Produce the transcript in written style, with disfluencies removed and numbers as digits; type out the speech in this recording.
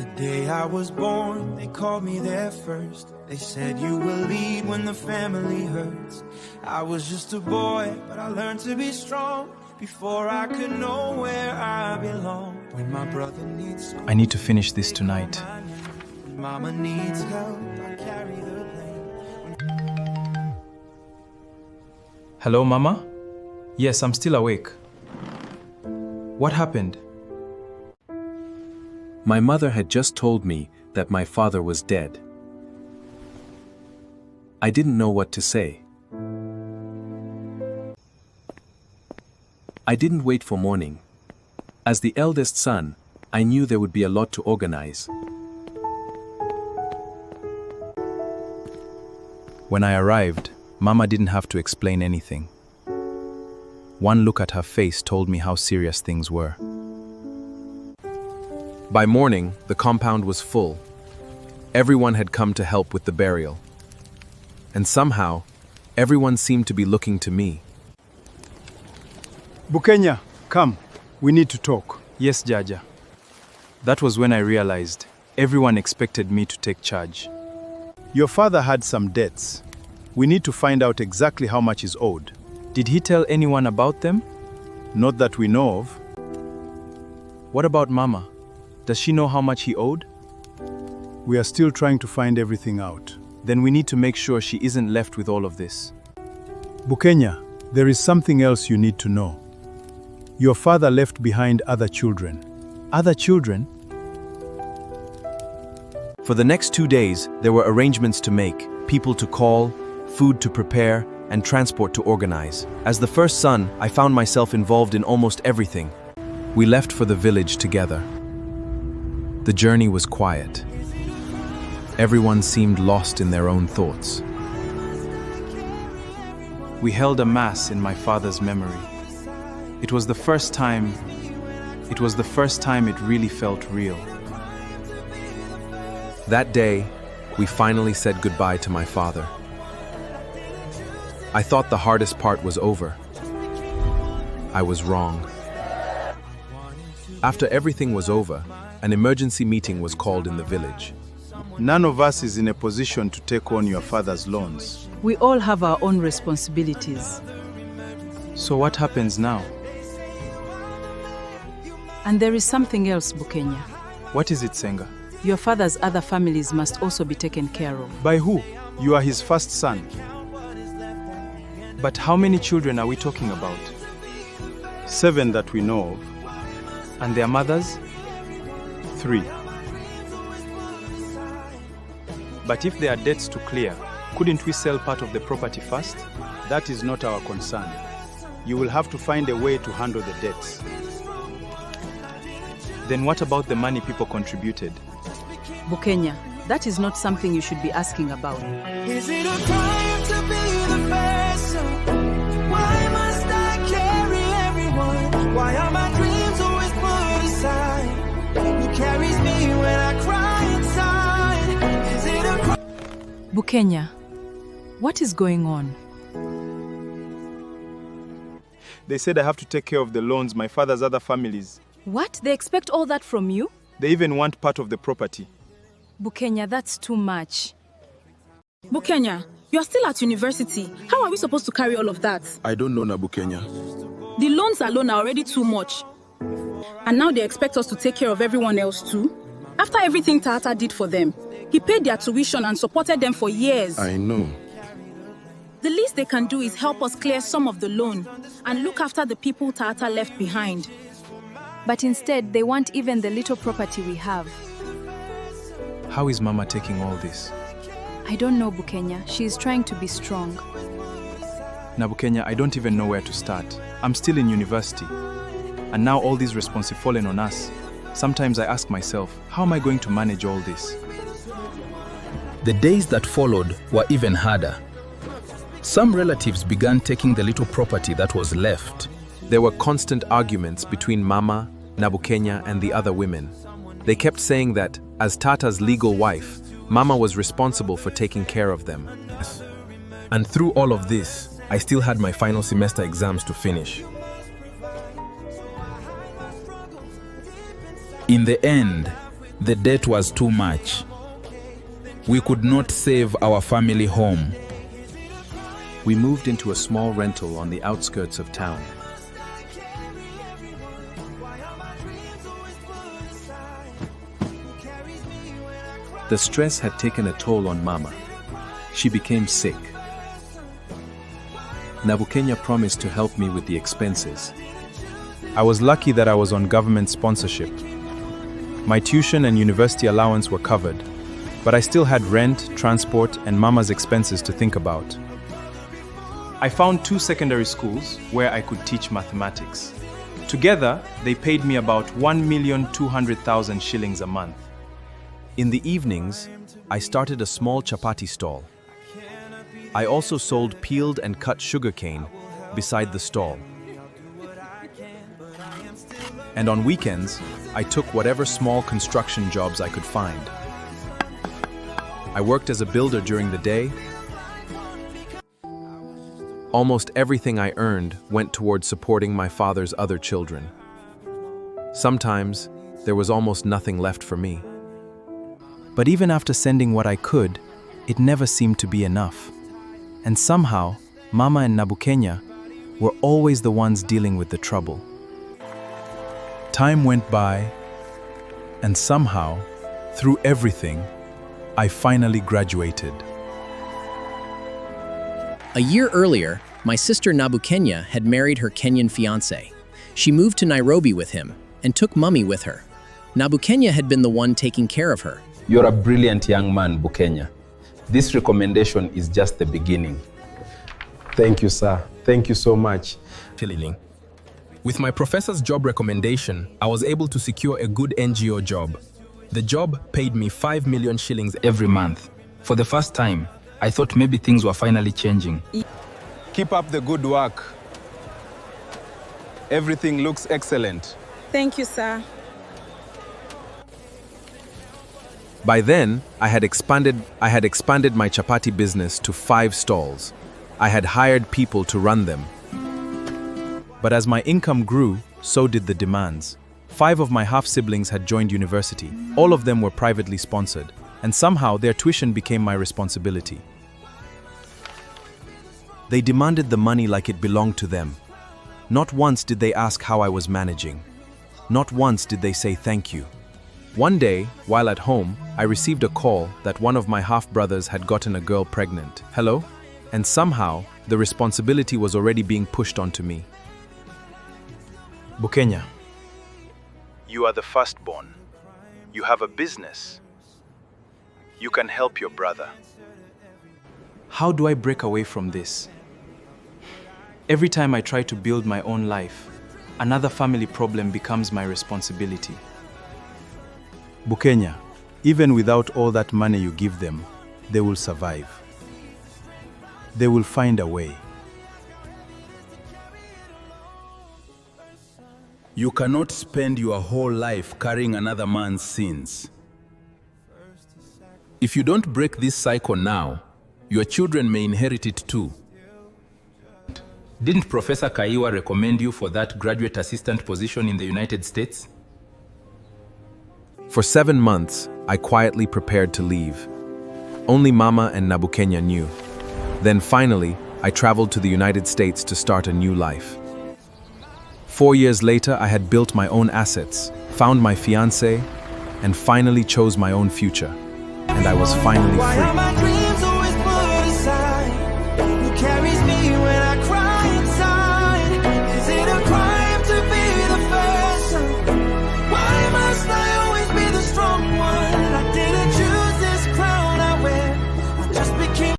The day I was born, they called me there first. They said you will lead when the family hurts. I was just a boy, but I learned to be strong before I could know where I belong. When my brother needs school, I need to finish this tonight. when mama needs help, I carry the blame. Hello, Mama? Yes, I'm still awake. What happened? My mother had just told me that my father was dead. I didn't know what to say. I didn't wait for morning. As the eldest son, I knew there would be a lot to organize. When I arrived, Mama didn't have to explain anything. One look at her face told me how serious things were. By morning, the compound was full. Everyone had come to help with the burial. And somehow, everyone seemed to be looking to me. Bukenya, come. We need to talk. Yes, Jaja. That was when I realized everyone expected me to take charge. Your father had some debts. We need to find out exactly how much is owed. Did he tell anyone about them? Not that we know of. What about Mama? Does she know how much he owed? We are still trying to find everything out. Then we need to make sure she isn't left with all of this. Bukenya, there is something else you need to know. Your father left behind other children. Other children? For the next 2 days, there were arrangements to make, people to call, food to prepare, and transport to organize. As the first son, I found myself involved in almost everything. We left for the village together. The journey was quiet. Everyone seemed lost in their own thoughts. We held a mass in my father's memory. It was the first time it really felt real. That day, we finally said goodbye to my father. I thought the hardest part was over. I was wrong. After everything was over, an emergency meeting was called in the village. None of us is in a position to take on your father's loans. We all have our own responsibilities. So what happens now? And there is something else, Bukenya. What is it, Senga? Your father's other families must also be taken care of. By who? You are his first son. But how many children are we talking about? 7 that we know of. And their mothers? 3. But if there are debts to clear, couldn't we sell part of the property first? That is not our concern. You will have to find a way to handle the debts. Then what about the money people contributed? Bukenya, that is not something you should be asking about. Is it a crime to be the first son? Why must I carry everyone? Why are my dreams always put aside? Who carries me when I cry inside? Is it a crime? Bukenya, what is going on? They said I have to take care of the loans my father's other families. What? They expect all that from you? They even want part of the property. Bukenya, that's too much. Bukenya, you're still at university. How are we supposed to carry all of that? I don't know, Bukenya. The loans alone are already too much. And now they expect us to take care of everyone else too? After everything Tata did for them, he paid their tuition and supported them for years. I know. The least they can do is help us clear some of the loan and look after the people Tata left behind. But instead, they want even the little property we have. How is Mama taking all this? I don't know, Bukenya. She is trying to be strong. Now, Bukenya, I don't even know where to start. I'm still in university. And now all these responsibilities fallen on us. Sometimes I ask myself, how am I going to manage all this? The days that followed were even harder. Some relatives began taking the little property that was left. There were constant arguments between Mama, Bukenya, and the other women. They kept saying that, as Tata's legal wife, Mama was responsible for taking care of them. And through all of this, I still had my final semester exams to finish. In the end, The debt was too much. We could not save our family home. We moved into a small rental on the outskirts of town. The stress had taken a toll on Mama. She became sick. Bukenya promised to help me with the expenses. I was lucky that I was on government sponsorship. My tuition and university allowance were covered, but I still had rent, transport, and Mama's expenses to think about. I found 2 secondary schools where I could teach mathematics. Together, they paid me about 1,200,000 shillings a month. In the evenings, I started a small chapati stall. I also sold peeled and cut sugarcane beside the stall. And on weekends, I took whatever small construction jobs I could find. I worked as a builder during the day. Almost everything I earned went towards supporting my father's other children. Sometimes, there was almost nothing left for me. But even after sending what I could, it never seemed to be enough. And somehow, Mama and Bukenya were always the ones dealing with the trouble. Time went by, and somehow, through everything, I finally graduated. A year earlier, my sister Bukenya had married her Kenyan fiancé. She moved to Nairobi with him and took Mummy with her. Bukenya had been the one taking care of her. You're a brilliant young man, Bukenya. This recommendation is just the beginning. Thank you, sir. Thank you so much. With my professor's job recommendation, I was able to secure a good NGO job. The job paid me 5 million shillings every month. For the first time, I thought maybe things were finally changing. Keep up the good work. Everything looks excellent. Thank you, sir. By then, I had expanded my chapati business to 5 stalls. I had hired people to run them. But as my income grew, so did the demands. 5 of my half-siblings had joined university. All of them were privately sponsored, and somehow their tuition became my responsibility. They demanded the money like it belonged to them. Not once did they ask how I was managing. Not once did they say thank you. One day, while at home, I received a call that one of my half-brothers had gotten a girl pregnant. Hello? And somehow, the responsibility was already being pushed onto me. Bukenya, You are the firstborn. You have a business. You can help your brother. how do I break away from this? Every time I try to build my own life, another family problem becomes my responsibility. Bukenya, even without all that money you give them, they will survive. They will find a way. You cannot spend your whole life carrying another man's sins. If you don't break this cycle now, your children may inherit it too. Didn't Professor Kaiwa recommend you for that graduate assistant position in the United States? For 7 months, I quietly prepared to leave. Only Mama and Bukenya knew. Then finally, I traveled to the United States to start a new life. 4 years later, I had built my own assets, found my fiancé, and finally chose my own future. And I was finally free.